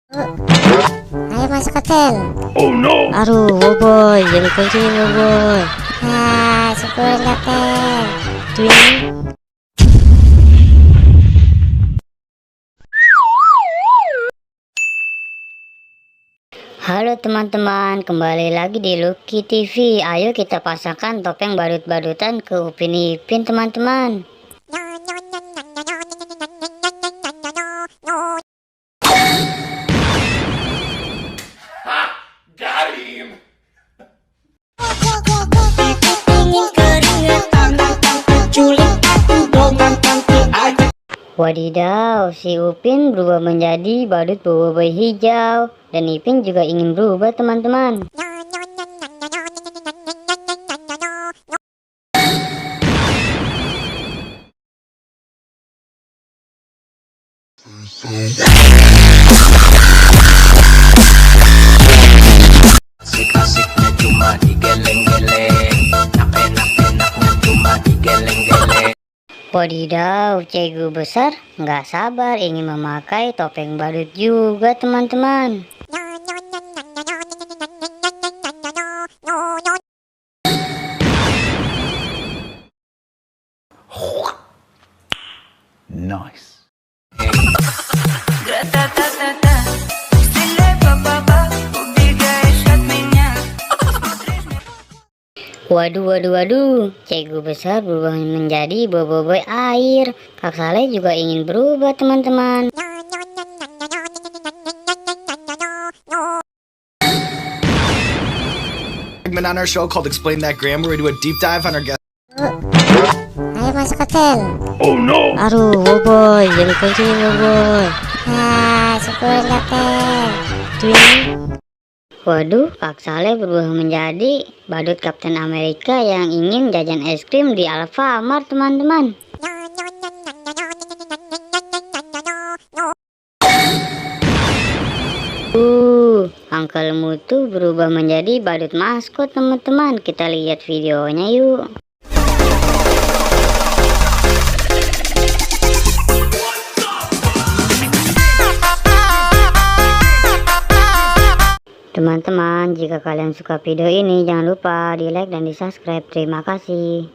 Ayo masuk hotel. Oh no. Aduh, boy, jadi kuncinya boy. Syukurin kapten. Twin. Halo teman-teman, kembali lagi di Lucky TV. Ayo kita pasangkan topeng badut-badutan ke Upin Ipin teman-teman. Got him. Wadidaw, si Upin berubah menjadi badut boboiboy hijau. Dan Ipin juga ingin berubah teman-teman. Asik-asiknya cuma digeleng-geleng, enak-enaknya cuma digeleng-geleng. Wadidaw, cegu besar nggak sabar ingin memakai topeng badut juga teman-teman. Nice. Waduh, cegu besar berubah menjadi boboiboy air. Kak Saleh juga ingin berubah teman-teman. Segment on our show called Explain That Gram, where we do a deep dive on our guest. Ayo masuk hotel. Oh no. Aduh, boy, jadi kuncinya boy. Syukurin kapten. Twin. Waduh, Kak Saleh berubah menjadi badut Kapten Amerika yang ingin jajan es krim di Alfamart teman-teman. Uncle Mutu berubah menjadi badut maskot teman-teman. Kita lihat videonya yuk. Teman-teman, jika kalian suka video ini, jangan lupa di like dan di subscribe. Terima kasih.